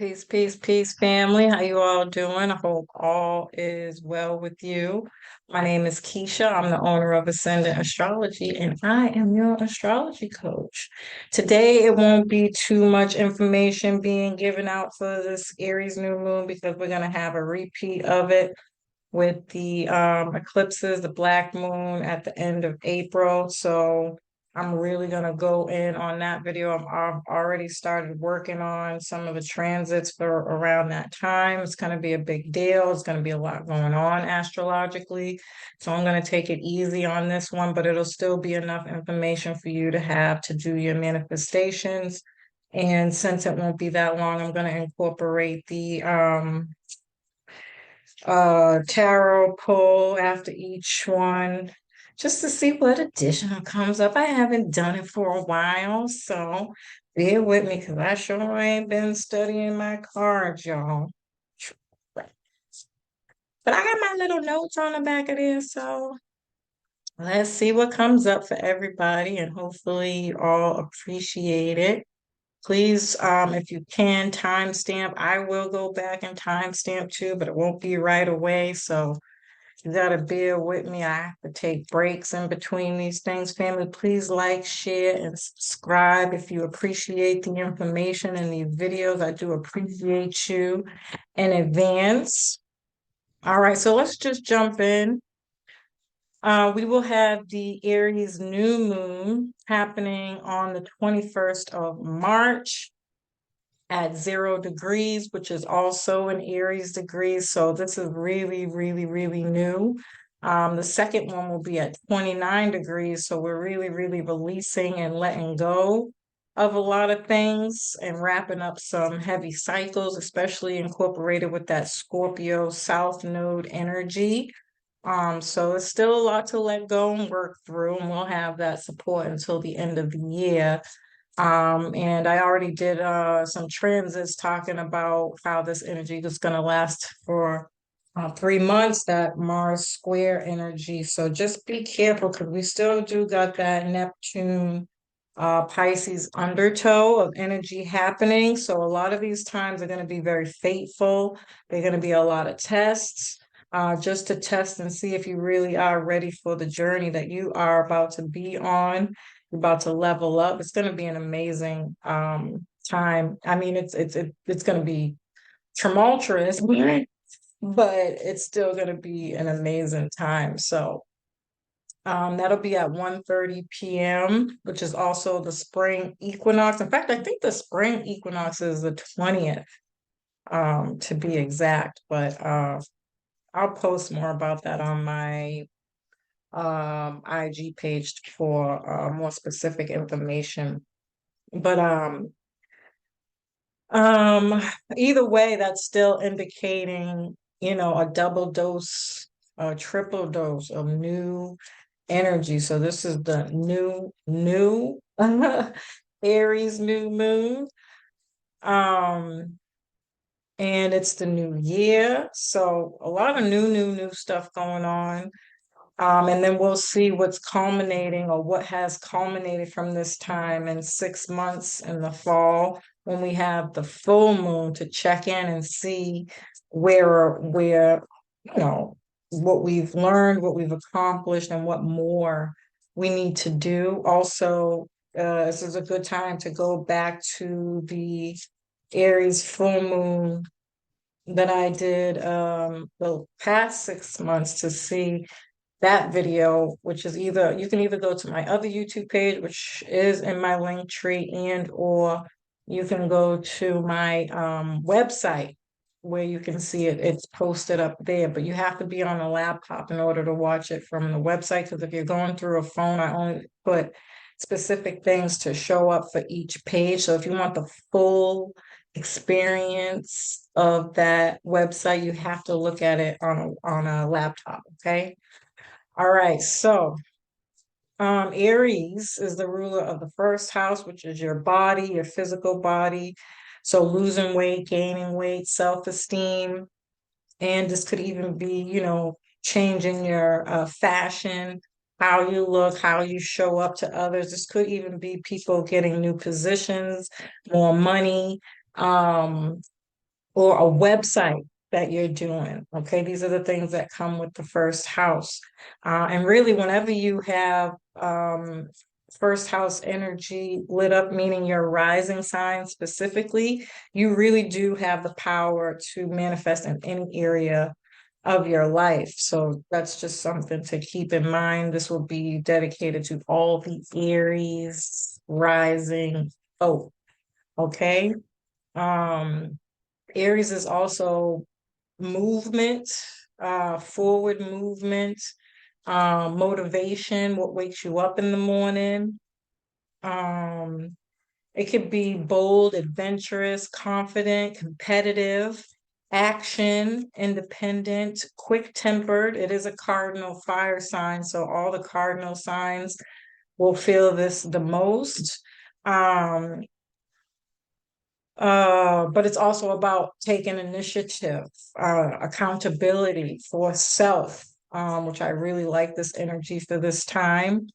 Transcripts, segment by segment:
Peace, peace, peace, family. How you all doing? I hope all is well with you. My name is Keisha. I'm the owner of Ascendant Astrology, and I am your astrology coach. Today, it won't be too much information being given out for this Aries new moon because we're going to have a repeat of it with the eclipses, the black moon at the end of April. So I'm really going to go in on that video. I've already started working on some of the transits for around that time. It's going to be a big deal. It's going to be a lot going on astrologically. So I'm going to take it easy on this one, but it'll still be enough information for you to have to do your manifestations. And since it won't be that long, I'm going to incorporate the tarot pull after each one just to see what additional comes up. I haven't done it for a while, so bear with me because I sure ain't been studying my cards, y'all. But I got my little notes on the back of this, so let's see what comes up for everybody, and hopefully you all appreciate it. Please, if you can, timestamp. I will go back and timestamp too, but it won't be right away. So you gotta bear with me. I have to take breaks in between these things. Family, please like, share, and subscribe if you appreciate the information in these videos. I do appreciate you in advance. All right, so let's just jump in. We will have the Aries new moon happening on the 21st of March at 0 degrees, which is also an Aries degree. So this is really, really, really new. The second one will be at 29 degrees. So we're really, really releasing and letting go of a lot of things and wrapping up some heavy cycles, especially incorporated with that Scorpio South Node energy. So it's still a lot to let go and work through, and we'll have that support until the end of the year. And I already did some transits talking about how this energy is going to last for 3 months, that Mars square energy. So just be careful because we still do got that Neptune Pisces undertow of energy happening. So a lot of these times are going to be very fateful. They're going to be a lot of tests. Just to test and see if you really are ready for the journey that you are about to be on. You're about to level up. It's going to be an amazing time. I mean, it's going to be tumultuous, but it's still going to be an amazing time. So that'll be at 1:30 p.m., which is also the spring equinox. In fact, I think the spring equinox is the 20th, to be exact. But I'll post more about that on my IG page for more specific information. But um, either way, that's still indicating, a double dose, a triple dose of new energy. So this is the new Aries new moon. Um, and it's the new year. So a lot of new stuff going on. And then we'll see what's culminating or what has culminated from this time in 6 months in the fall when we have the full moon to check in and see where what we've learned, what we've accomplished, and what more we need to do. Also, this is a good time to go back to the Aries full moon that I did the past 6 months to see that video, which is you can either go to my other YouTube page, which is in my link tree, and or you can go to my website where you can see it. It's posted up there, but you have to be on a laptop in order to watch it from the website. Because if you're going through a phone, I only put specific things to show up for each page. So if you want the full experience of that website, you have to look at it on a laptop. Okay. All right, so Aries is the ruler of the first house, which is your body, your physical body. So losing weight, gaining weight, self-esteem, and this could even be, changing your fashion, how you look, how you show up to others. This could even be people getting new positions, more money. or a website that you're doing. Okay, these are the things that come with the first house. And really, whenever you have first house energy lit up, meaning your rising sign specifically, you really do have the power to manifest in any area of your life. So that's just something to keep in mind. This will be dedicated to all the Aries rising. Oh, okay. Um, Aries is also movement, forward movement, motivation, what wakes you up in the morning. Um, it could be bold, adventurous, confident, competitive, action, independent, quick-tempered. It is a cardinal fire sign, so all the cardinal signs will feel this the most. Um, but it's also about taking initiative, accountability for self, which I really like this energy for this time.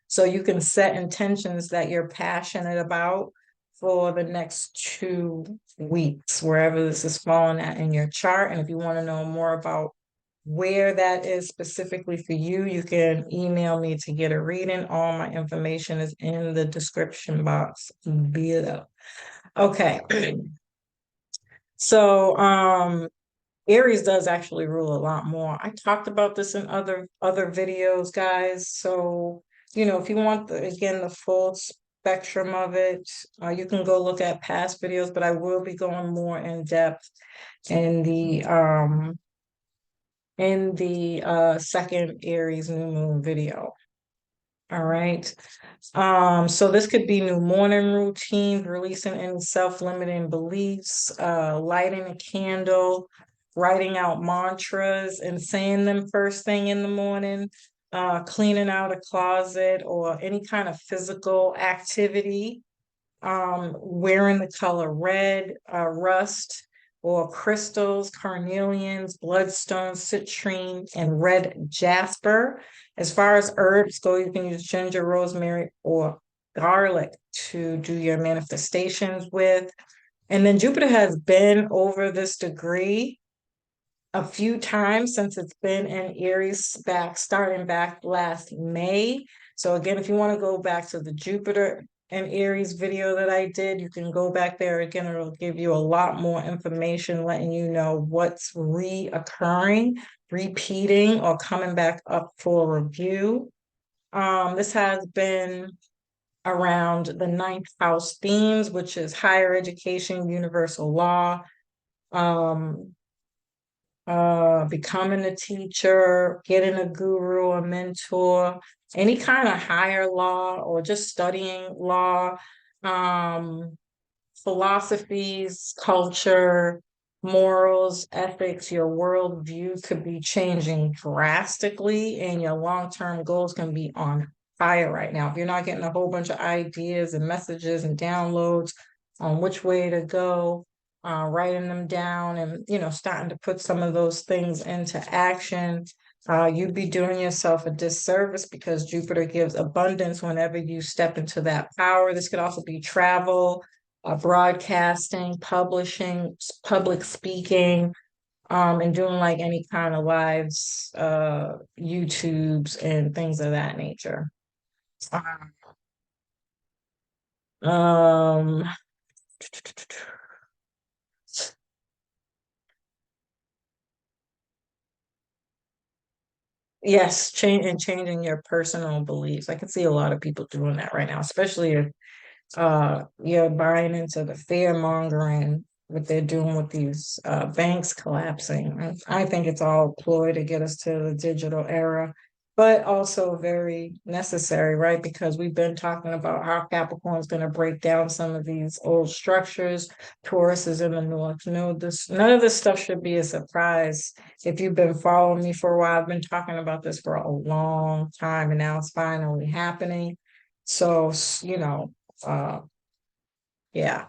So you can set intentions that you're passionate about for the next 2 weeks, wherever this is falling at in your chart. And if you want to know more about where that is specifically for you, you can email me to get a reading. All my information is in the description box below. Okay. So Aries does actually rule a lot more. I talked about this in other videos, guys. So, if you want again the full spectrum of it, you can go look at past videos, but I will be going more in depth in the second Aries new moon video. All right. So this could be new morning routine, releasing any self-limiting beliefs, lighting a candle, writing out mantras and saying them first thing in the morning, cleaning out a closet or any kind of physical activity, wearing the color red, rust, or crystals, carnelians, bloodstones, citrine, and red jasper. As far as herbs go, you can use ginger, rosemary, or garlic to do your manifestations with. And then Jupiter has been over this degree a few times since it's been in Aries starting back last May. So again, if you want to go back to the Jupiter and Aries video that I did, you can go back there again. It'll give you a lot more information, letting you know what's reoccurring, repeating, or coming back up for review. This has been around the ninth house themes, which is higher education, universal law, um, becoming a teacher, getting a guru, a mentor, any kind of higher law or just studying law, um, philosophies, culture, morals, ethics, your worldview could be changing drastically, and your long-term goals can be on fire right now. If you're not getting a whole bunch of ideas and messages and downloads on which way to go, writing them down and starting to put some of those things into action, you'd be doing yourself a disservice because Jupiter gives abundance whenever you step into that power. This could also be travel, broadcasting, publishing, public speaking, and doing like any kind of lives, YouTubes and things of that nature. Um, yes, changing your personal beliefs. I can see a lot of people doing that right now, especially if you're buying into the fear mongering, what they're doing with these banks collapsing. I think it's all ploy to get us to the digital era, but also very necessary, right? Because we've been talking about how Capricorn is going to break down some of these old structures. Taurus is in the north. None of this stuff should be a surprise. If you've been following me for a while, I've been talking about this for a long time, and now it's finally happening. So, uh, yeah.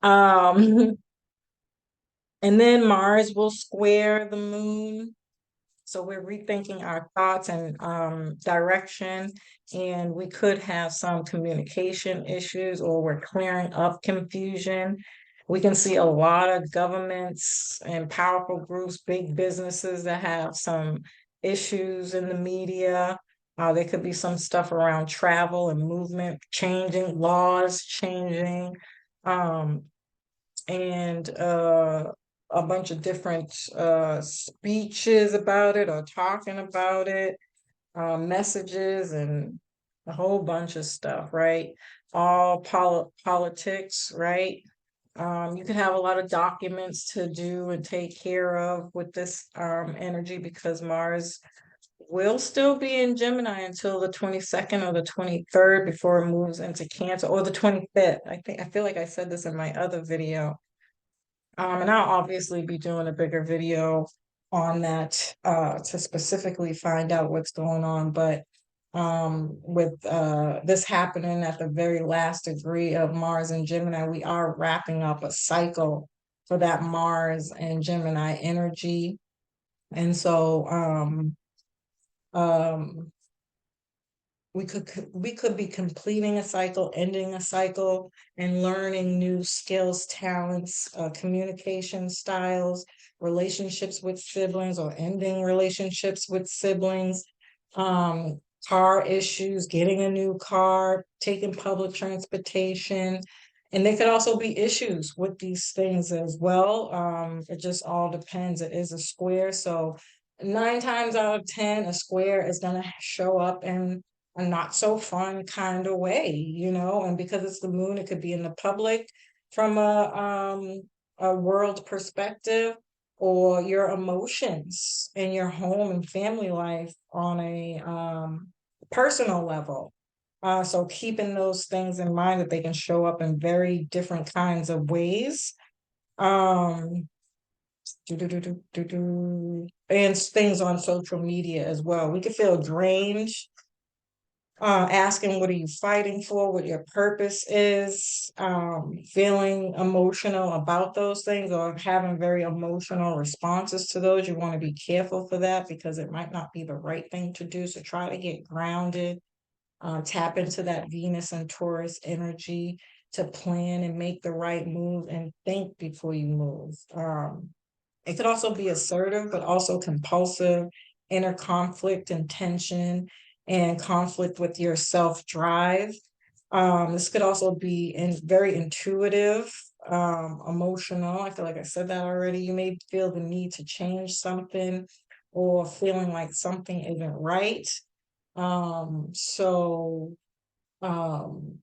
Um, and then Mars will square the moon. So we're rethinking our thoughts and direction, and we could have some communication issues, or we're clearing up confusion. We can see a lot of governments and powerful groups, big businesses that have some issues in the media. There could be some stuff around travel and movement changing, laws changing, um, and a bunch of different speeches about it or talking about it, messages, and a whole bunch of stuff, right? All politics, right? You can have a lot of documents to do and take care of with this energy because Mars will still be in Gemini until the 22nd or the 23rd before it moves into Cancer, or the 25th. I feel like I said this in my other video. And I'll obviously be doing a bigger video on that to specifically find out what's going on. But with this happening at the very last degree of Mars and Gemini, we are wrapping up a cycle for that Mars and Gemini energy. And so um, we could be completing a cycle, ending a cycle, and learning new skills, talents, communication styles, relationships with siblings, or ending relationships with siblings, um, car issues, getting a new car, taking public transportation. And there could also be issues with these things as well. It just all depends. It is a square, so 9 times out of 10, a square is going to show up in a not so fun kind of way, and because it's the moon, it could be in the public from a world perspective, or your emotions in your home and family life on a personal level. So keeping those things in mind that they can show up in very different kinds of ways. Um, and things on social media as well. We could feel drained, asking what are you fighting for, what your purpose is, feeling emotional about those things or having very emotional responses to those. You want to be careful for that because it might not be the right thing to do. So try to get grounded, tap into that Venus and Taurus energy to plan and make the right move and think before you move. It could also be assertive, but also compulsive, inner conflict and tension, and conflict with your self drive. This could also be very intuitive, emotional. I feel like I said that already. You may feel the need to change something or feeling like something isn't right. So um,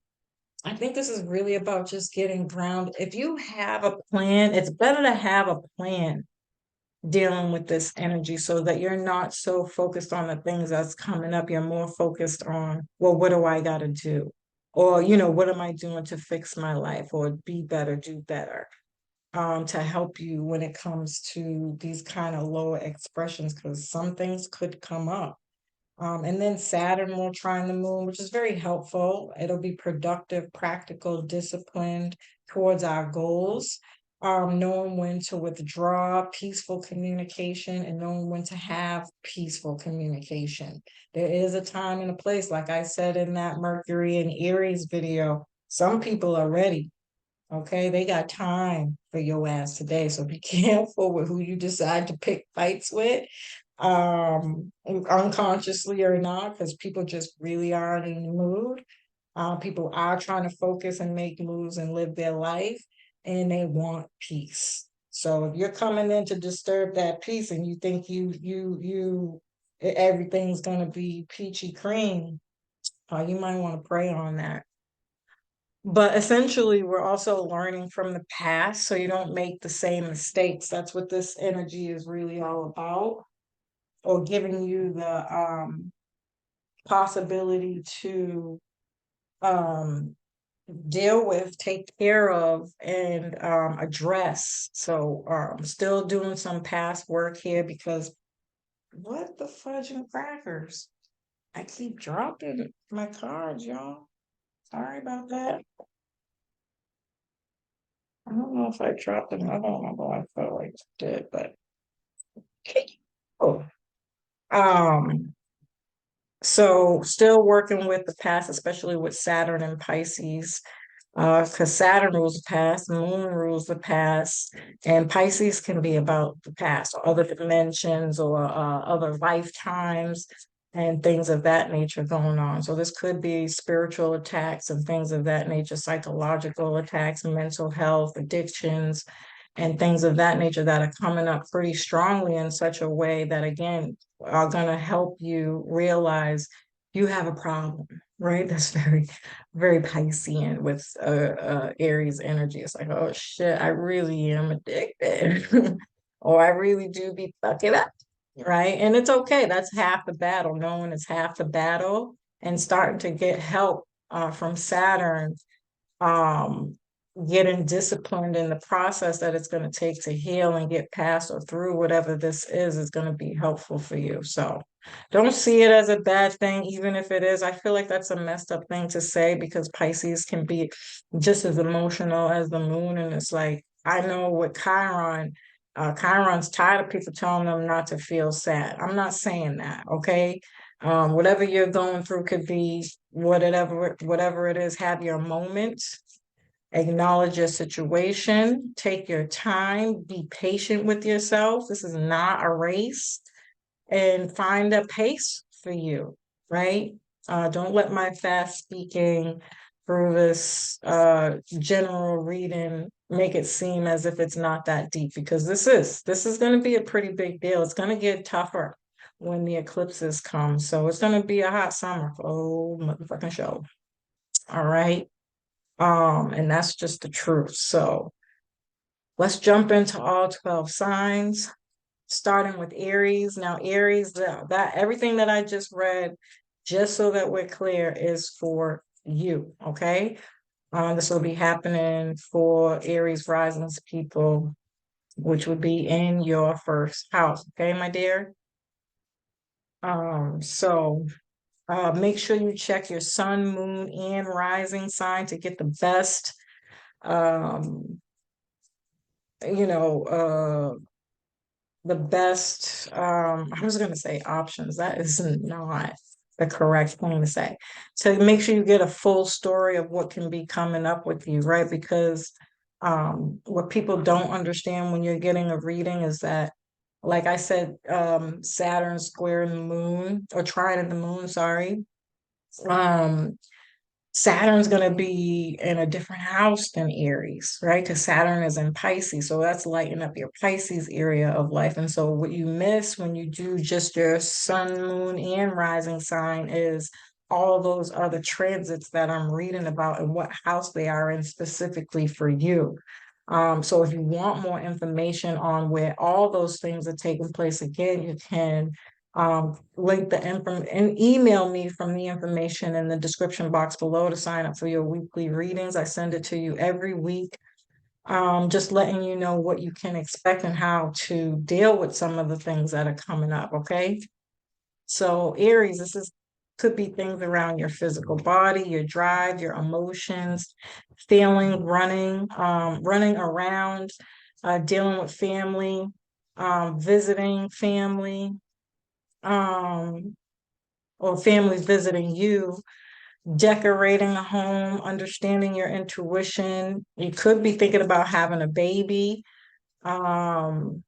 I think this is really about just getting grounded. If you have a plan, it's better to have a plan dealing with this energy so that you're not so focused on the things that's coming up. You're more focused on, well, what do I got to do? Or, what am I doing to fix my life or be better, do better? To help you when it comes to these kind of lower expressions, because some things could come up. And then Saturn will trine the moon, which is very helpful. It'll be productive, practical, disciplined towards our goals. Knowing when to withdraw, peaceful communication, and knowing when to have peaceful communication. There is a time and a place, like I said in that Mercury and Aries video. Some people are ready. Okay, they got time for your ass today. So be careful with who you decide to pick fights with, unconsciously or not, because people just really aren't in the mood. People are trying to focus and make moves and live their life, and they want peace. So if you're coming in to disturb that peace and you think everything's gonna be peachy cream, you might want to pray on that. But essentially, we're also learning from the past so you don't make the same mistakes. That's what this energy is really all about, or giving you the possibility to um, deal with, take care of, and address. So still doing some past work here because what the fudge and crackers? I keep dropping my cards, y'all. Sorry about that. I don't know if I dropped them. I don't remember. I felt like I did, but oh. Um, so still working with the past, especially with Saturn and Pisces. Because Saturn rules the past, Moon rules the past, and Pisces can be about the past or other dimensions or other lifetimes and things of that nature going on. So this could be spiritual attacks and things of that nature, psychological attacks, mental health, addictions, and things of that nature that are coming up pretty strongly in such a way that, again, are going to help you realize you have a problem, right? That's very, very Piscean with Aries energy. It's like, oh shit, I really am addicted, or I really do be fucking up, right? And it's okay. That's half the battle. Knowing it's half the battle and starting to get help from Saturn, um, getting disciplined in the process that it's going to take to heal and get past or through whatever this is going to be helpful for you. So don't see it as a bad thing, even if it is. I feel like that's a messed up thing to say because Pisces can be just as emotional as the moon. And it's like, I know with Chiron, Chiron's tired of people telling them not to feel sad. I'm not saying that, okay? Whatever you're going through could be whatever it is, have your moments, acknowledge your situation, take your time, be patient with yourself. This is not a race, and find a pace for you, right? Don't let my fast speaking through this general reading make it seem as if it's not that deep, because this is going to be a pretty big deal. It's going to get tougher when the eclipses come. So it's going to be a hot summer for old motherfucking show. All right. And that's just the truth. So let's jump into all 12 signs, starting with Aries. Now, Aries, that everything that I just read, just so that we're clear, is for you. Okay. This will be happening for Aries risings people, which would be in your first house. Okay, my dear. So make sure you check your sun, moon, and rising sign to get the best um you know I was going to say options. That is not the correct thing to say. So make sure you get a full story of what can be coming up with you, right? Because what people don't understand when you're getting a reading is that, like I said, Saturn square the moon, or trine the moon, sorry. Um, Saturn's going to be in a different house than Aries, right? Because Saturn is in Pisces. So that's lighting up your Pisces area of life. And so what you miss when you do just your sun, moon, and rising sign is all those other transits that I'm reading about and what house they are in specifically for you. So if you want more information on where all those things are taking place, again, you can link the info and email me from the information in the description box below to sign up for your weekly readings. I send it to you every week. Just letting you know what you can expect and how to deal with some of the things that are coming up. Okay. So Aries, this is could be things around your physical body, your drive, your emotions, feeling, running around, dealing with family, visiting family, um, or families visiting you, decorating a home, understanding your intuition. You could be thinking about having a baby, um,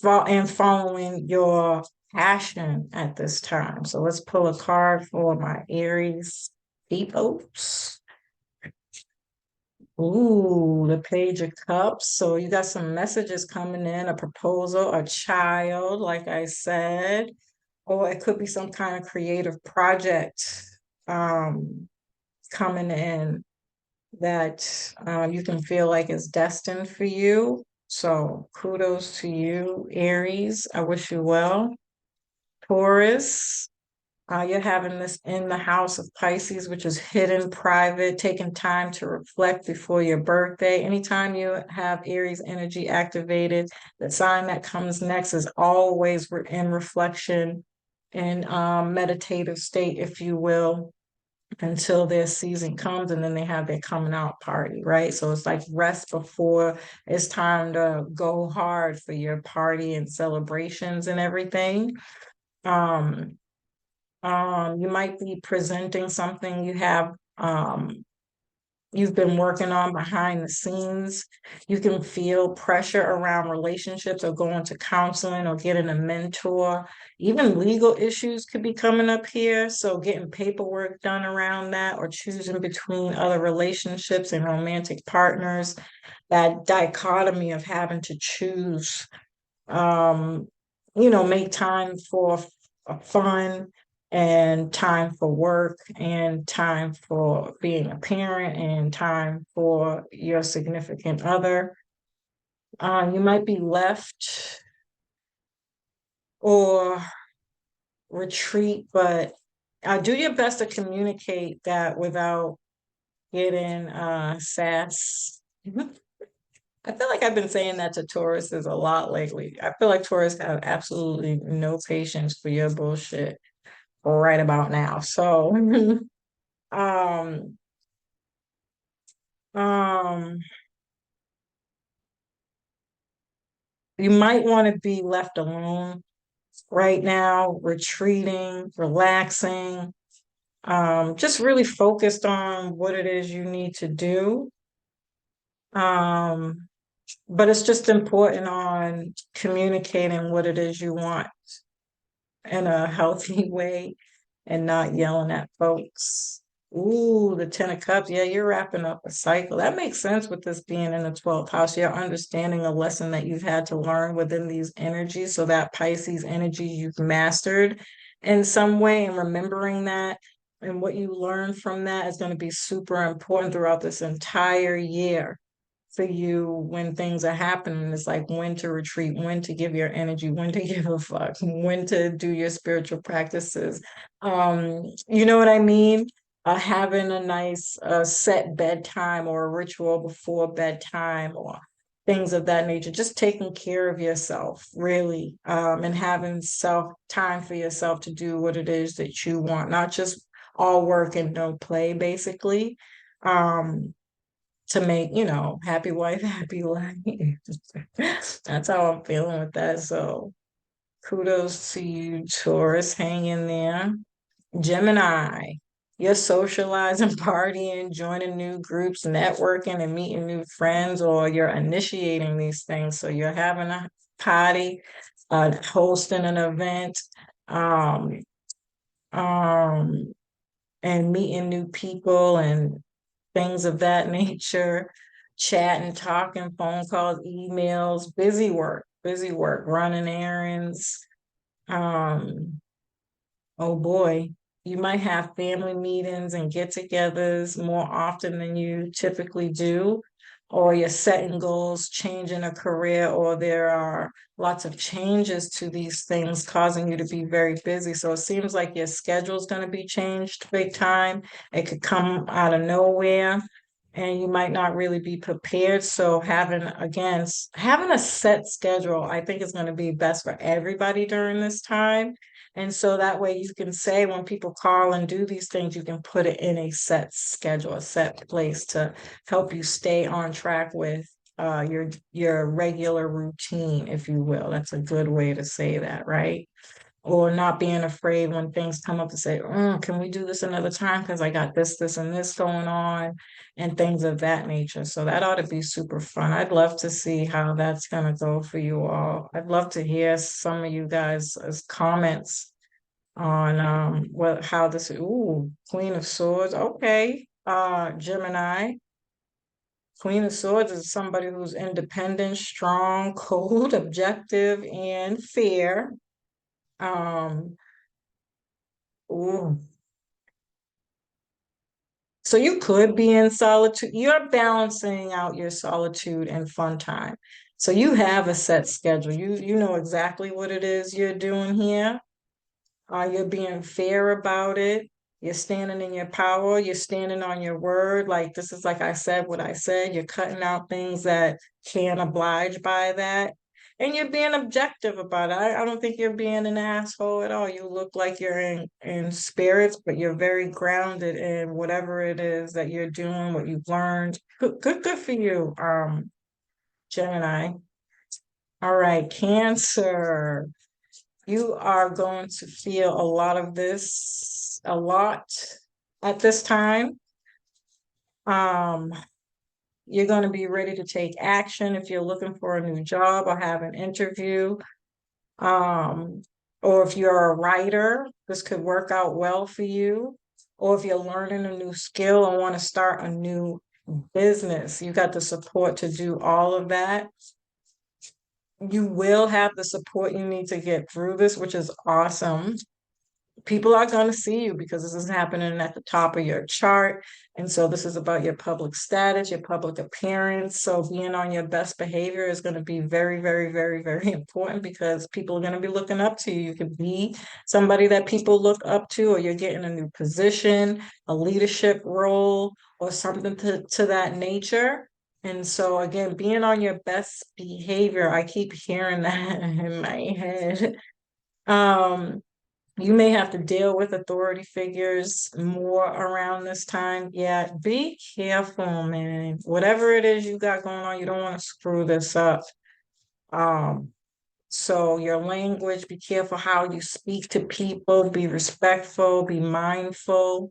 and following your passion at this time. So let's pull a card for my Aries peoples. Ooh, the Page of Cups. So you got some messages coming in, a proposal, a child, like I said, or it could be some kind of creative project um, coming in that you can feel like is destined for you. So kudos to you, Aries. I wish you well. Taurus, you're having this in the house of Pisces, which is hidden, private, taking time to reflect before your birthday. Anytime you have Aries energy activated, the sign that comes next is always in reflection and meditative state, if you will, until their season comes, and then they have their coming out party, right? So it's like rest before it's time to go hard for your party and celebrations and everything. Um, you might be presenting something you have you've been working on behind the scenes. You can feel pressure around relationships or going to counseling or getting a mentor. Even legal issues could be coming up here. So, getting paperwork done around that or choosing between other relationships and romantic partners, that dichotomy of having to choose, um, make time for fun and time for work and time for being a parent and time for your significant other. You might be left or retreat, but do your best to communicate that without getting sass. I feel like I've been saying that to Tauruses a lot lately. I feel like Taurus have absolutely no patience for your bullshit right about now. So, um, um, you might want to be left alone right now, retreating, relaxing, just really focused on what it is you need to do. Um, but it's just important on communicating what it is you want in a healthy way and not yelling at folks. Ooh, the Ten of Cups. Yeah, you're wrapping up a cycle. That makes sense with this being in the 12th house. You're understanding a lesson that you've had to learn within these energies. So that Pisces energy you've mastered in some way, and remembering that and what you learn from that is going to be super important throughout this entire year for you when things are happening. It's like when to retreat, when to give your energy, when to give a fuck, when to do your spiritual practices. You know what I mean? Having a nice set bedtime or a ritual before bedtime or things of that nature. Just taking care of yourself, really, and having self time for yourself to do what it is that you want, not just all work and no play, basically. Um, to make, happy wife, happy life. That's how I'm feeling with that. So kudos to you, Taurus. Hang in there. Gemini, you're socializing, partying, joining new groups, networking, and meeting new friends, or you're initiating these things. So you're having a party, hosting an event, um, um, and meeting new people and things of that nature, chatting, talking, phone calls, emails, busy work, running errands. Um, oh boy, you might have family meetings and get-togethers more often than you typically do, or you're setting goals, changing a career, or there are lots of changes to these things causing you to be very busy. So it seems like your schedule is going to be changed big time. It could come out of nowhere and you might not really be prepared. So having a set schedule, I think is going to be best for everybody during this time. And so that way you can say when people call and do these things, you can put it in a set schedule, a set place to help you stay on track with your regular routine, if you will. That's a good way to say that, right? Or not being afraid when things come up to say, can we do this another time? Because I got this, and this going on, and things of that nature. So that ought to be super fun. I'd love to see how that's going to go for you all. I'd love to hear some of you guys' comments on what how this. Ooh, Queen of Swords. Okay. Gemini. Queen of Swords is somebody who's independent, strong, cold, objective, and fair. Um, ooh. So you could be in solitude. You're balancing out your solitude and fun time. So you have a set schedule. You know exactly what it is you're doing here. You're being fair about it. You're standing in your power. You're standing on your word. Like this is like I said what I said. You're cutting out things that can't oblige by that. And you're being objective about it. I don't think you're being an asshole at all. You look like you're in spirits, but you're very grounded in whatever it is that you're doing, what you've learned. Good for you, Gemini. All right, Cancer. You are going to feel a lot of this, a lot at this time. Um, you're going to be ready to take action if you're looking for a new job or have an interview. Um, or if you're a writer, this could work out well for you. Or if you're learning a new skill and want to start a new business, you got the support to do all of that. You will have the support you need to get through this, which is awesome. People are going to see you because this is happening at the top of your chart. And so this is about your public status, your public appearance. So being on your best behavior is going to be very, very, very, very important because people are going to be looking up to you. You could be somebody that people look up to, or you're getting a new position, a leadership role, or something to that nature. And so again, being on your best behavior, I keep hearing that in my head. Um, you may have to deal with authority figures more around this time. Yeah, be careful, man. Whatever it is you got going on, you don't want to screw this up. Um, so your language, be careful how you speak to people, be respectful, be mindful.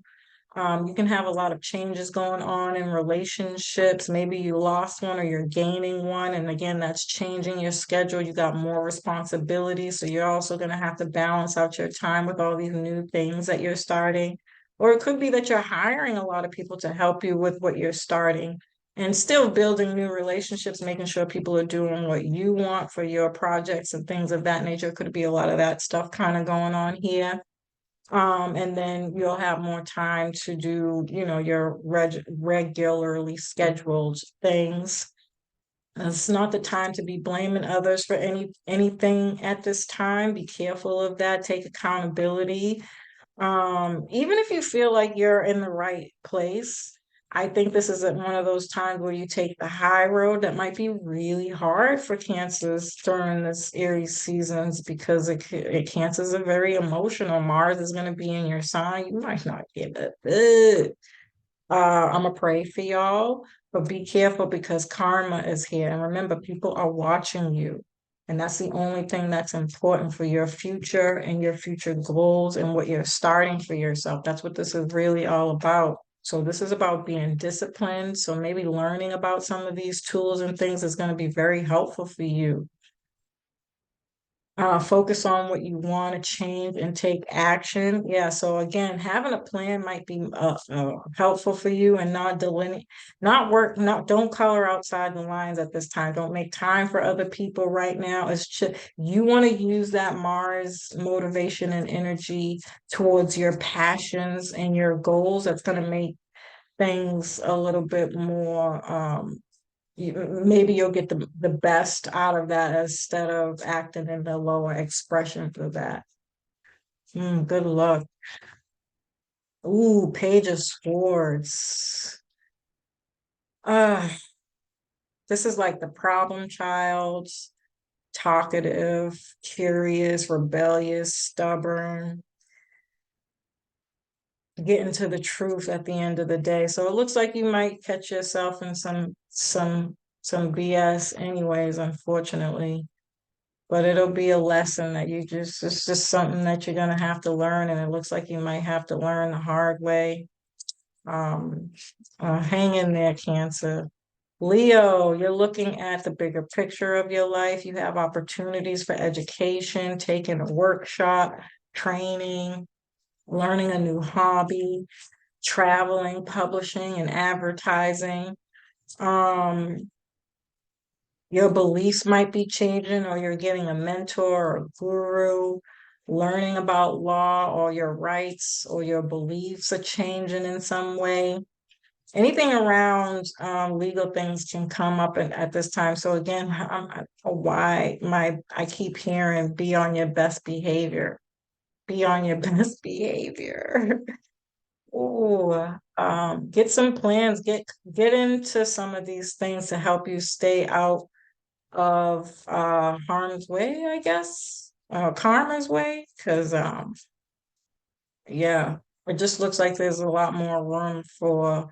You can have a lot of changes going on in relationships. Maybe you lost one or you're gaining one. And again, that's changing your schedule. You got more responsibilities. So you're also going to have to balance out your time with all these new things that you're starting. Or it could be that you're hiring a lot of people to help you with what you're starting and still building new relationships, making sure people are doing what you want for your projects and things of that nature. Could be a lot of that stuff kind of going on here. And then you'll have more time to do, your regularly scheduled things. It's not the time to be blaming others for anything at this time. Be careful of that. Take accountability. Even if you feel like you're in the right place, I think this is one of those times where you take the high road that might be really hard for cancers during this Aries seasons because cancers are very emotional. Mars is going to be in your sign. You might not get it. I'm gonna pray for y'all, but be careful because karma is here. And remember, people are watching you. And that's the only thing that's important for your future and your future goals and what you're starting for yourself. That's what this is really all about. So this is about being disciplined. So maybe learning about some of these tools and things is going to be very helpful for you. Focus on what you want to change and take action. Yeah. So again, having a plan might be helpful for you and don't color outside the lines at this time. Don't make time for other people right now. It's just, you want to use that Mars motivation and energy towards your passions and your goals. That's going to make things a little bit more, maybe you'll get the best out of that instead of acting in the lower expression for that. Good luck. Ooh, Page of Swords. Uh, this is like the problem child, talkative, curious, rebellious, stubborn, getting to the truth at the end of the day. So it looks like you might catch yourself in some BS anyways, unfortunately. But it'll be a lesson that it's just something that you're going to have to learn. And it looks like you might have to learn the hard way. Um, hang in there, Cancer. Leo, you're looking at the bigger picture of your life. You have opportunities for education, taking a workshop, training, learning a new hobby, traveling, publishing, and advertising. Um, your beliefs might be changing, or you're getting a mentor or a guru, learning about law or your rights, or your beliefs are changing in some way. Anything around legal things can come up at this time. So again, I keep hearing be on your best behavior. Be on your best behavior. Ooh, get some plans, get into some of these things to help you stay out of harm's way, I guess, karma's way, because yeah, it just looks like there's a lot more room for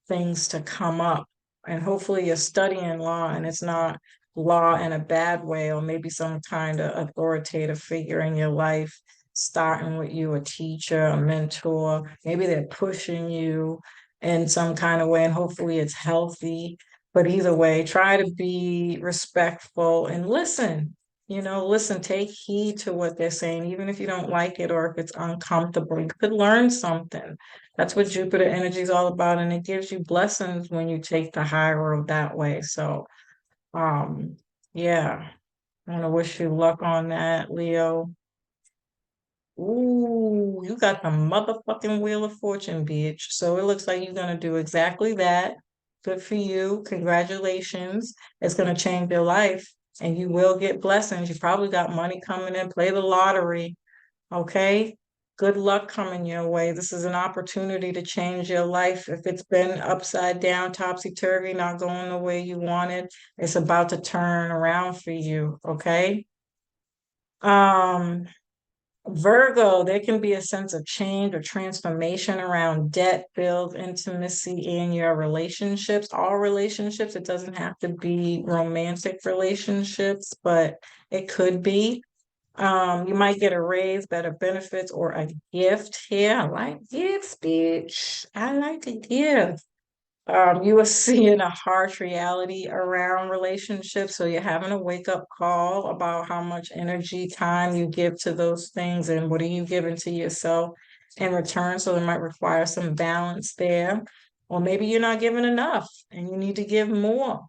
things to come up. And hopefully you're studying law and it's not law in a bad way, or maybe some kind of authoritative figure in your life, starting with you, a teacher, a mentor. Maybe they're pushing you. in some kind of way, and hopefully it's healthy. But either way, try to be respectful and listen. Listen, take heed to what they're saying, even if you don't like it or if it's uncomfortable. You could learn something. That's what Jupiter energy is all about, and it gives you blessings when you take the high road that way. So, um, yeah, I want to wish you luck on that, Leo. Ooh, you got the motherfucking Wheel of Fortune, bitch. So it looks like you're gonna do exactly that. Good for you. Congratulations. It's gonna change your life and you will get blessings. You probably got money coming in. Play the lottery. Okay. Good luck coming your way. This is an opportunity to change your life. If it's been upside down, topsy-turvy, not going the way you wanted, it's about to turn around for you. Okay. Um, Virgo, there can be a sense of change or transformation around debt, bills, intimacy in your relationships. All relationships, it doesn't have to be romantic relationships, but it could be. You might get a raise, better benefits, or a gift here. I like gifts, bitch. I like to give. You are seeing a harsh reality around relationships. So you're having a wake up call about how much energy, time you give to those things and what are you giving to yourself in return. So it might require some balance there. Or maybe you're not giving enough and you need to give more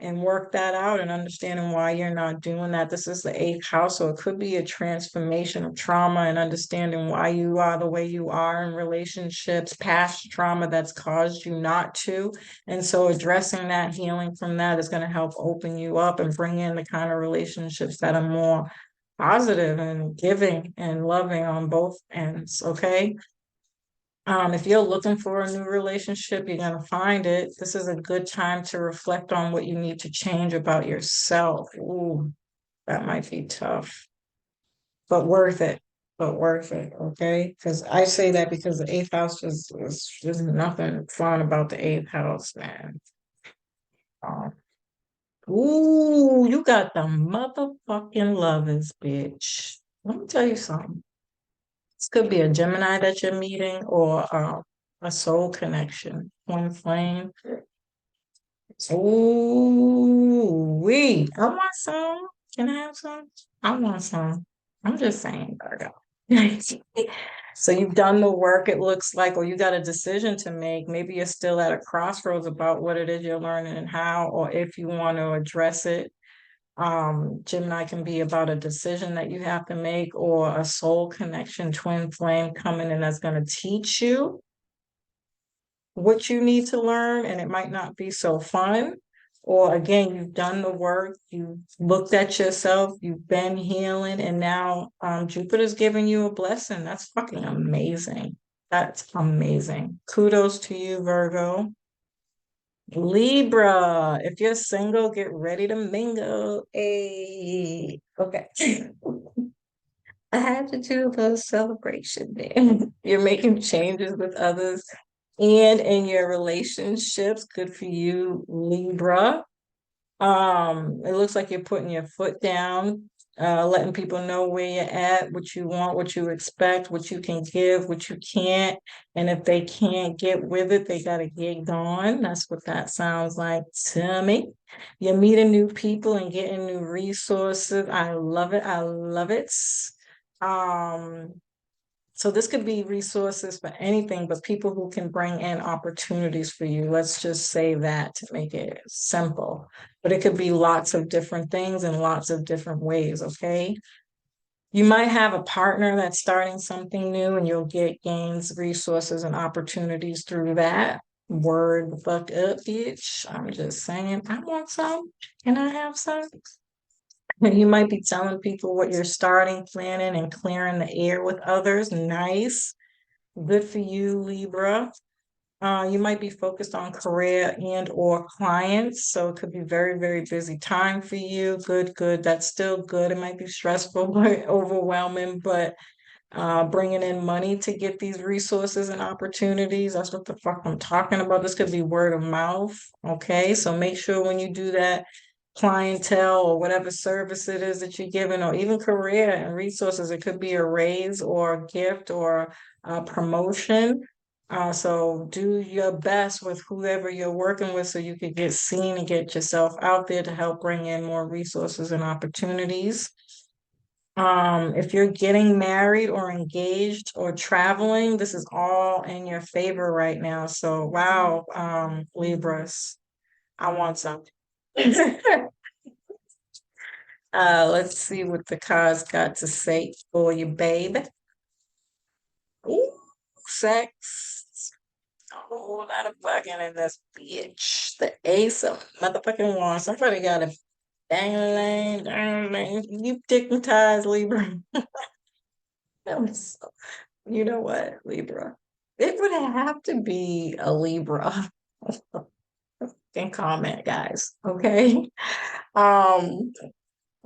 and work that out and understanding why you're not doing that. This is the eighth house, so it could be a transformation of trauma and understanding why you are the way you are in relationships, past trauma that's caused you not to. And so addressing that, healing from that is going to help open you up and bring in the kind of relationships that are more positive and giving and loving on both ends. Okay. If you're looking for a new relationship, you're going to find it. This is a good time to reflect on what you need to change about yourself. Ooh, that might be tough, but worth it. But worth it, okay? Because I say that because the eighth house is just nothing fun about the eighth house, man. Um, ooh, you got the motherfucking lovers, bitch. Let me tell you something. This could be a Gemini that you're meeting or a soul connection, twin flame. Ooh, wait, I want some. Can I have some? I want some. I'm just saying, Virgo. So you've done the work, it looks like, or you got a decision to make. Maybe you're still at a crossroads about what it is you're learning and how, or if you want to address it. Gemini can be about a decision that you have to make or a soul connection, twin flame coming in that's going to teach you what you need to learn, and it might not be so fun. Or again, you've done the work, you've looked at yourself, you've been healing, and now Jupiter's giving you a blessing. That's fucking amazing. That's amazing. Kudos to you, Virgo. Libra, if you're single, get ready to mingle. Hey, okay. I had to do the celebration there. You're making changes with others and in your relationships. Good for you, Libra. It looks like you're putting your foot down, letting people know where you're at, what you want, what you expect, what you can give, what you can't. And if they can't get with it, they gotta get gone. That's what that sounds like to me. You're meeting new people and getting new resources. I love it. I love it. Um, so this could be resources for anything, but people who can bring in opportunities for you. Let's just say that to make it simple. But it could be lots of different things in lots of different ways, okay? You might have a partner that's starting something new and you'll get gains, resources, and opportunities through that. Word the fuck up, bitch. I'm just saying, I want some. Can I have some? You might be telling people what you're starting, planning, and clearing the air with others. Nice. Good for you, Libra. You might be focused on career and or clients, so it could be very, very busy time for you. Good, good. That's still good. It might be stressful, but overwhelming, but bringing in money to get these resources and opportunities. That's what the fuck I'm talking about. This could be word of mouth. Okay. So make sure when you do that clientele or whatever service it is that you're giving, or even career and resources, it could be a raise or a gift or a promotion. So do your best with whoever you're working with so you could get seen and get yourself out there to help bring in more resources and opportunities. If you're getting married or engaged or traveling, this is all in your favor right now. So wow, Libras, I want some. Let's see what the cards got to say for you, babe. Ooh, sex. A whole lot of fucking in this bitch. The ace of motherfucking wands. Somebody got a dang, dang, you dignitized Libra. You know what, Libra? It would have to be a Libra in comment, guys. Okay. Um,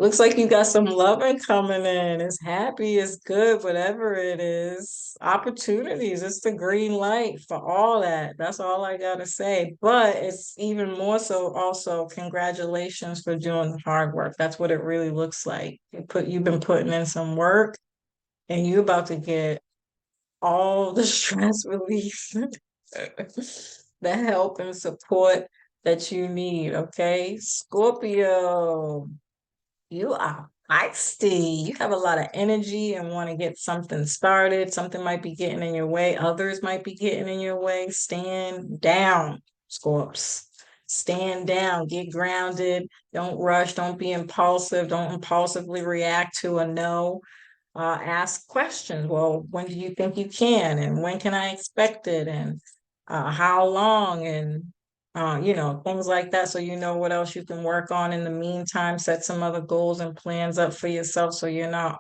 Looks like you got some loving coming in. It's happy, it's good, whatever it is. Opportunities, it's the green light for all that. That's all I gotta say. But it's even more so also congratulations for doing the hard work. That's what it really looks like. You've been putting in some work and you're about to get all the stress relief, the help and support that you need. Okay, Scorpio. You are feisty. You have a lot of energy and want to get something started. Something might be getting in your way. Others might be getting in your way. Stand down, Scorps. Stand down. Get grounded. Don't rush. Don't be impulsive. Don't impulsively react to a no. Ask questions. Well, when do you think you can? And when can I expect it? And how long? And things like that. So you know what else you can work on in the meantime. Set some other goals and plans up for yourself so you're not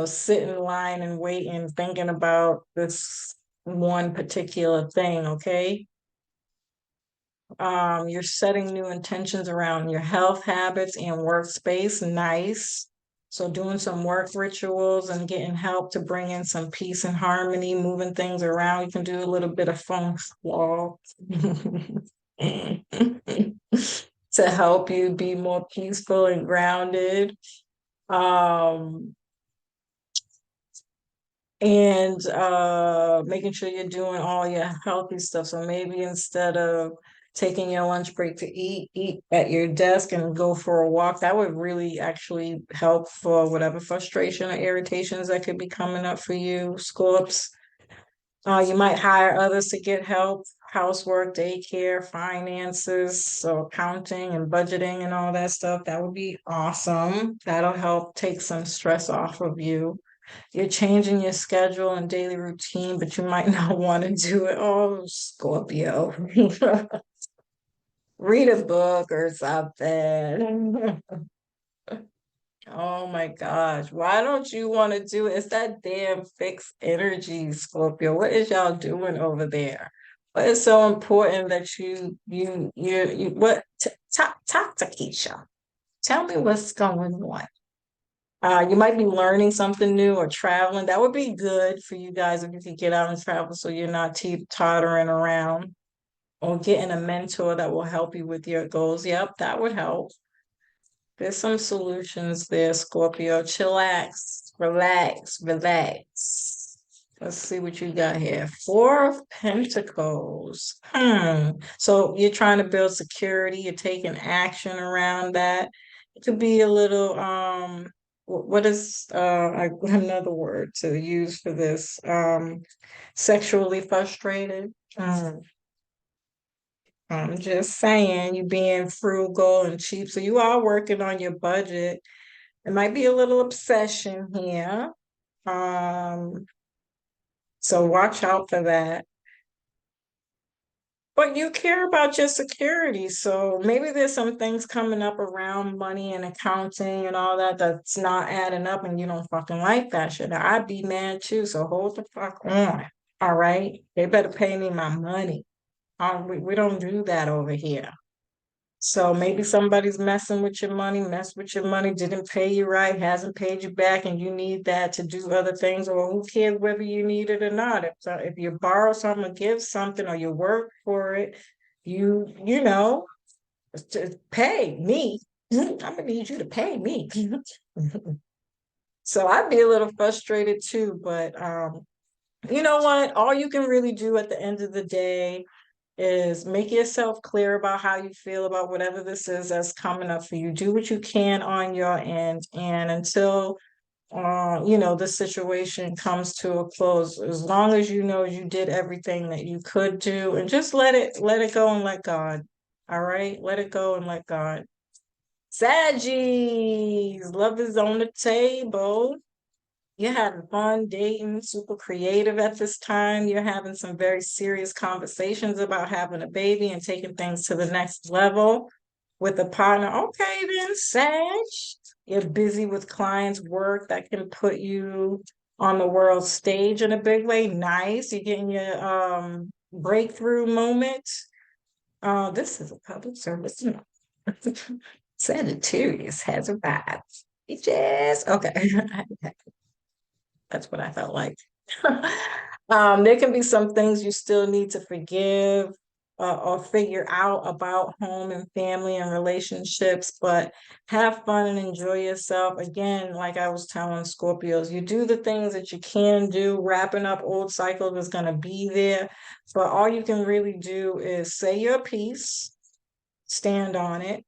sit in line and wait and thinking about this one particular thing, okay? You're setting new intentions around your health habits and workspace. Nice. So doing some work rituals and getting help to bring in some peace and harmony, moving things around. You can do a little bit of feng shui to help you be more peaceful and grounded. Um, and making sure you're doing all your healthy stuff. So maybe instead of taking your lunch break to eat at your desk and go for a walk. That would really actually help for whatever frustration or irritations that could be coming up for you, Scorps. You might hire others to get help, housework, daycare, finances, so accounting and budgeting and all that stuff. That would be awesome. That'll help take some stress off of you. You're changing your schedule and daily routine, but you might not want to do it. Oh, Scorpio. Read a book or something. Oh my gosh. Why don't you want to do it? It's that damn fixed energy, Scorpio. What is y'all doing over there? What is so important that what talk to Keisha. Tell me what's going on. You might be learning something new or traveling. That would be good for you guys if you could get out and travel so you're not teeter-tottering around, or getting a mentor that will help you with your goals. Yep, that would help. There's some solutions there, Scorpio. Chillax, relax, relax. Let's see what you got here. Four of Pentacles. So you're trying to build security, you're taking action around that. It could be a little what is another word to use for this? Sexually frustrated. I'm just saying, you being frugal and cheap. So you are working on your budget. It might be a little obsession here. Um, so watch out for that. But you care about your security. So maybe there's some things coming up around money and accounting and all that that's not adding up and you don't fucking like that shit. I'd be mad too. So hold the fuck on. All right. They better pay me my money. We don't do that over here. So maybe somebody's messing with your money, messed with your money, didn't pay you right, hasn't paid you back, and you need that to do other things, or who cares whether you need it or not. If you borrow something or give something or you work for it, you know, to pay me. I'm gonna need you to pay me. So I'd be a little frustrated too, but you know what? All you can really do at the end of the day is make yourself clear about how you feel about whatever this is that's coming up for you. Do what you can on your end, and until this situation comes to a close, as long as you know you did everything that you could do, and just let it go and let God. All right, let it go and let God. Saggies, love is on the table. You're having fun dating, super creative at this time. You're having some very serious conversations about having a baby and taking things to the next level with a partner. Okay, then, Sag. You're busy with clients' work that can put you on the world stage in a big way. Nice. You're getting your breakthrough moment. This is a public service. Sagittarius has arrived. Bitches. Okay. That's what I felt like. There can be some things you still need to forgive or figure out about home and family and relationships, but have fun and enjoy yourself. Again, like I was telling Scorpios, you do the things that you can do. Wrapping up old cycles is going to be there, but all you can really do is say your piece, stand on it.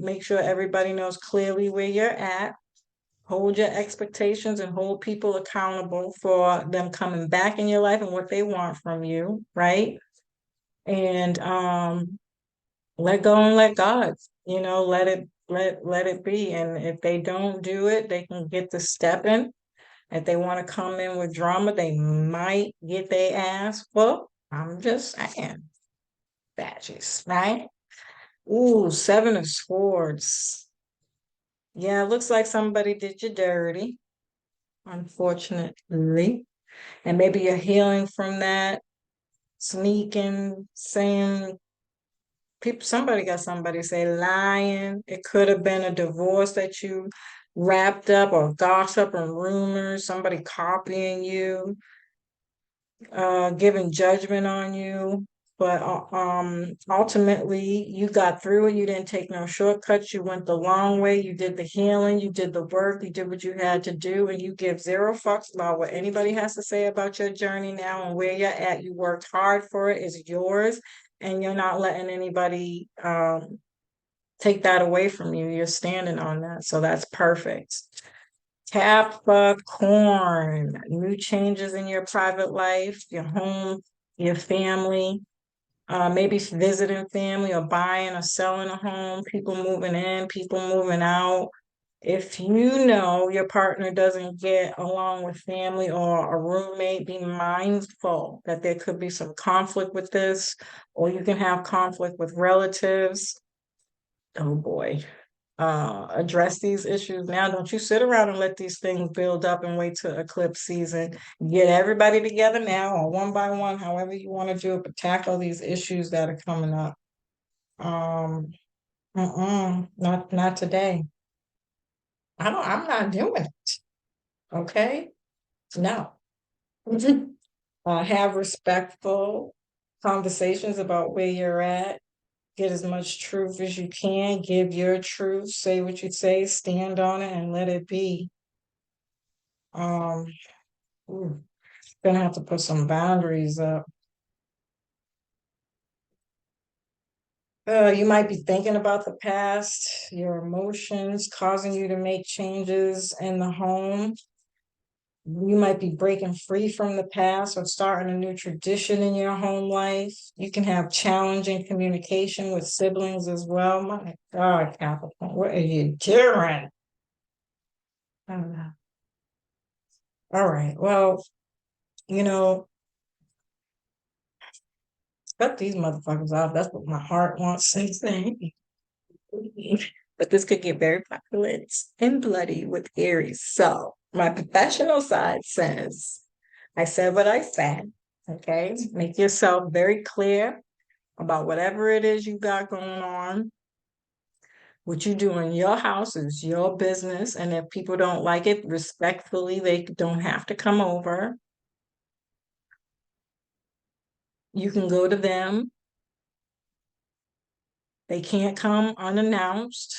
Make sure everybody knows clearly where you're at, hold your expectations and hold people accountable for them coming back in your life and what they want from you, right? And let go and let God, let it be. And if they don't do it, they can get the stepping. If they want to come in with drama, they might get their ass whooped. I'm just saying. Badges, right? Ooh, Seven of Swords. Yeah, it looks like somebody did you dirty, unfortunately. And maybe you're healing from that, sneaking, saying people, somebody got somebody say lying. It could have been a divorce that you wrapped up, or gossip and rumors, somebody copying you, giving judgment on you. But ultimately, you got through it. You didn't take no shortcuts. You went the long way. You did the healing. You did the work. You did what you had to do. And you give zero fucks about what anybody has to say about your journey now and where you're at. You worked hard for it. It's yours. And you're not letting anybody take that away from you. You're standing on that. So that's perfect. Capricorn, new changes in your private life, your home, your family, maybe visiting family or buying or selling a home, people moving in, people moving out. If you know your partner doesn't get along with family or a roommate, be mindful that there could be some conflict with this, or you can have conflict with relatives. Oh boy, address these issues now. Don't you sit around and let these things build up and wait till eclipse season. Get everybody together now, or one by one, however you want to do it, but tackle these issues that are coming up. Um, not today. I'm not doing it. Okay, no. Have respectful conversations about where you're at. Get as much truth as you can. Give your truth. Say what you say. Stand on it and let it be. Um, ooh, gonna have to put some boundaries up. You might be thinking about the past, your emotions causing you to make changes in the home. You might be breaking free from the past or starting a new tradition in your home life. You can have challenging communication with siblings as well. My God, Capricorn, what are you doing? I don't know. All right. Well, you know, cut these motherfuckers off. That's what my heart wants to say. But this could get very violent and bloody with Aries. So my professional side says, I said what I said. Okay. Make yourself very clear about whatever it is you got going on. What you do in your house is your business. And if people don't like it, respectfully, they don't have to come over. You can go to them. They can't come unannounced.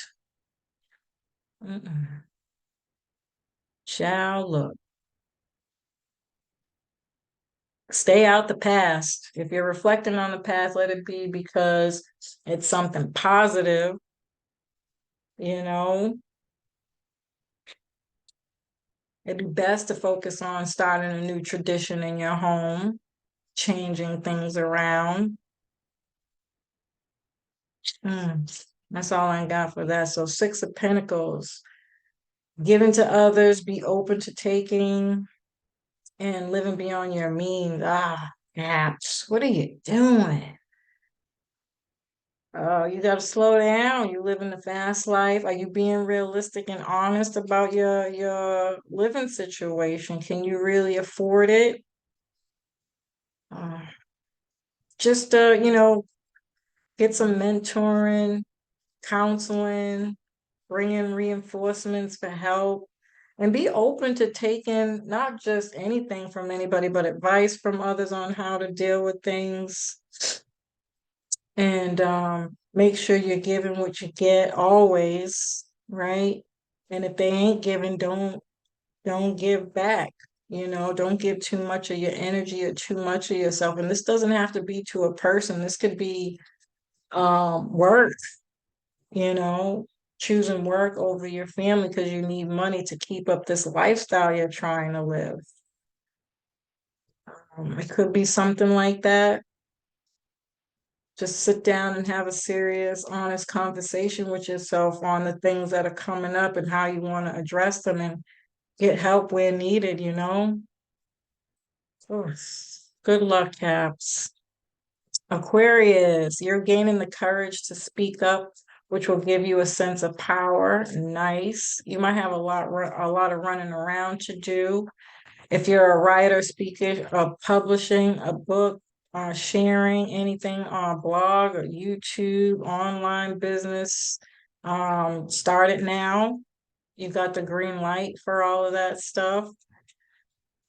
Mm-mm. Child, look, stay out the past. If you're reflecting on the past, let it be because it's something positive, you know. It'd be best to focus on starting a new tradition in your home, changing things around. That's all I got for that. So, Six of Pentacles, giving to others, be open to taking, and living beyond your means. Gaps. What are you doing? Oh, you got to slow down. You live in the fast life. Are you being realistic and honest about your living situation? Can you really afford it? Uh, just get some mentoring, counseling, bring in reinforcements for help, and be open to taking not just anything from anybody, but advice from others on how to deal with things. And make sure you're giving what you get always, right? And if they ain't giving, don't give back. Don't give too much of your energy or too much of yourself. And this doesn't have to be to a person. This could be work, you know, choosing work over your family because you need money to keep up this lifestyle you're trying to live. It could be something like that. Just sit down and have a serious, honest conversation with yourself on the things that are coming up and how you want to address them and get help where needed. Oh, good luck, Caps. Aquarius, you're gaining the courage to speak up, which will give you a sense of power. Nice. You might have a lot of running around to do. If you're a writer, speaker, publishing a book, sharing anything on a blog or YouTube, online business, start it now. You got the green light for all of that stuff.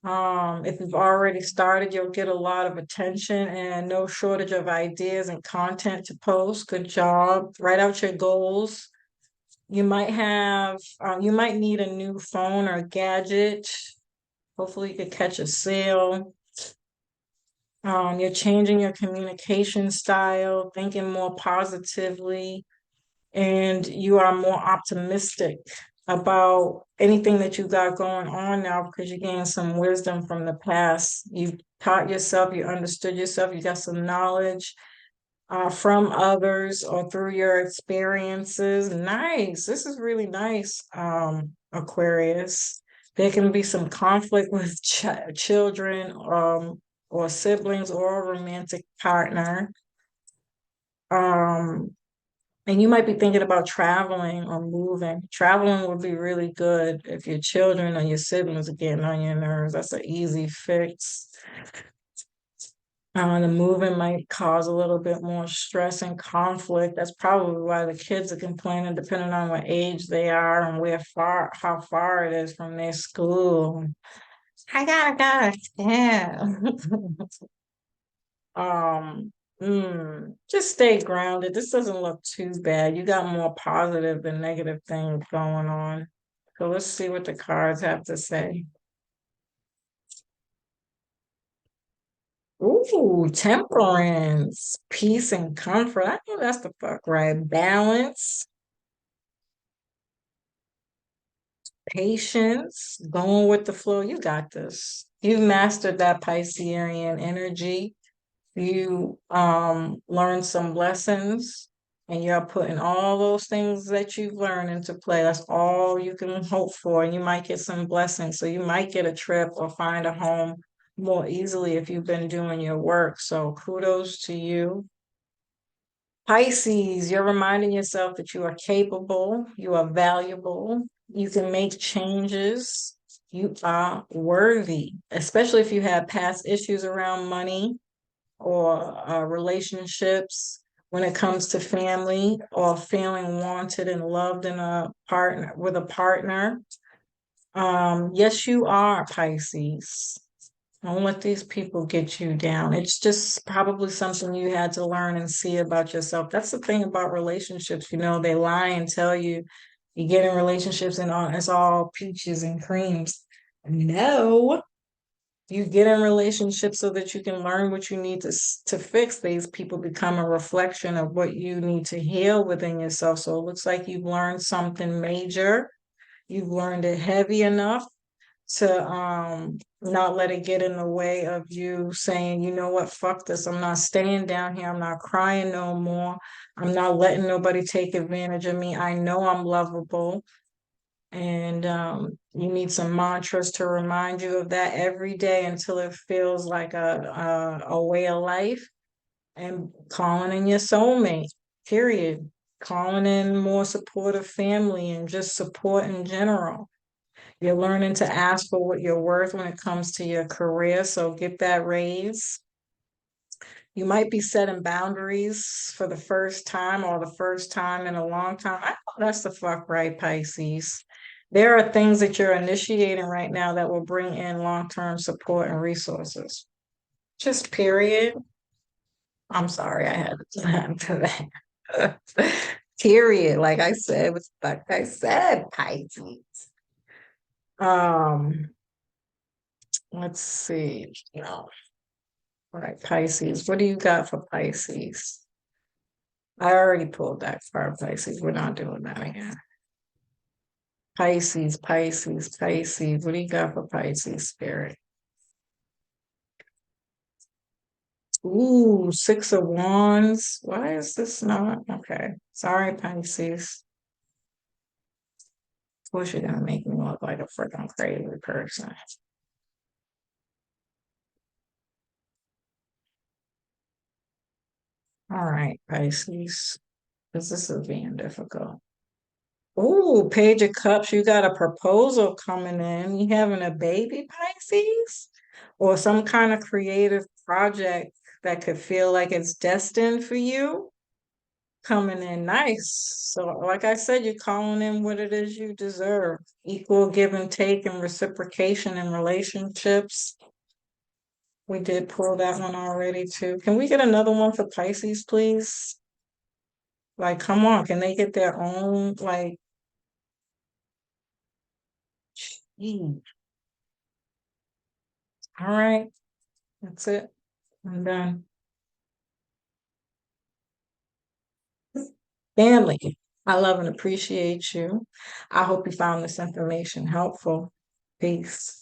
If you've already started, you'll get a lot of attention and no shortage of ideas and content to post. Good job. Write out your goals. You might need a new phone or gadget. Hopefully, you could catch a sale. You're changing your communication style, thinking more positively, and you are more optimistic about anything that you got going on now because you gained some wisdom from the past. You taught yourself, you understood yourself, you got some knowledge from others or through your experiences. Nice. This is really nice, Aquarius. There can be some conflict with children or siblings or a romantic partner. Um, and you might be thinking about traveling or moving. Traveling would be really good if your children or your siblings are getting on your nerves. That's an easy fix. The moving might cause a little bit more stress and conflict. That's probably why the kids are complaining, depending on what age they are and how far it is from their school. I gotta go. Yeah. Um, just stay grounded. This doesn't look too bad. You got more positive than negative things going on. So let's see what the cards have to say. Ooh, temperance, peace and comfort. I know that's the fuck right. Balance, patience, going with the flow. You got this. You mastered that Piscean energy. You learn some lessons and you're putting all those things that you've learned into play. That's all you can hope for. And you might get some blessings. So you might get a trip or find a home more easily if you've been doing your work. So kudos to you. Pisces, you're reminding yourself that you are capable, you are valuable, you can make changes, you are worthy, especially if you have past issues around money or relationships when it comes to family or feeling wanted and loved in a partner with a partner. Yes, you are Pisces. Don't let these people get you down. It's just probably something you had to learn and see about yourself. That's the thing about relationships, they lie and tell you You get in relationships and it's all peaches and creams. No, you get in relationships so that you can learn what you need to fix these. People become a reflection of what you need to heal within yourself. So it looks like you've learned something major. You've learned it heavy enough to not let it get in the way of you saying, you know what, fuck this. I'm not staying down here. I'm not crying no more. I'm not letting nobody take advantage of me. I know I'm lovable. And you need some mantras to remind you of that every day until it feels like a way of life. And calling in your soulmate, period. Calling in more supportive family and just support in general. You're learning to ask for what you're worth when it comes to your career. So get that raise. You might be setting boundaries for the first time or the first time in a long time. I know that's the fuck right, Pisces. There are things that you're initiating right now that will bring in long-term support and resources. Just period. I'm sorry, I had to laugh for that. Period. Like I said, Pisces. Um, let's see. No. All right, Pisces. What do you got for Pisces? I already pulled that card, Pisces. We're not doing that again. Pisces, Pisces, Pisces. What do you got for Pisces, Spirit? Ooh, Six of Wands. Why is this not? Okay. Sorry, Pisces. Of course, you're gonna make me look like a freaking crazy person. All right, Pisces. Because this is being difficult. Ooh, Page of Cups, you got a proposal coming in. You having a baby, Pisces? Or some kind of creative project that could feel like it's destined for you coming in nice. So, like I said, you're calling in what it is you deserve. Equal give and take and reciprocation in relationships. We did pull that one already too. Can we get another one for Pisces, please? Like, come on, can they get their own? Like, gee. All right, that's it. I'm done. Family, I love and appreciate you. I hope you found this information helpful. Peace.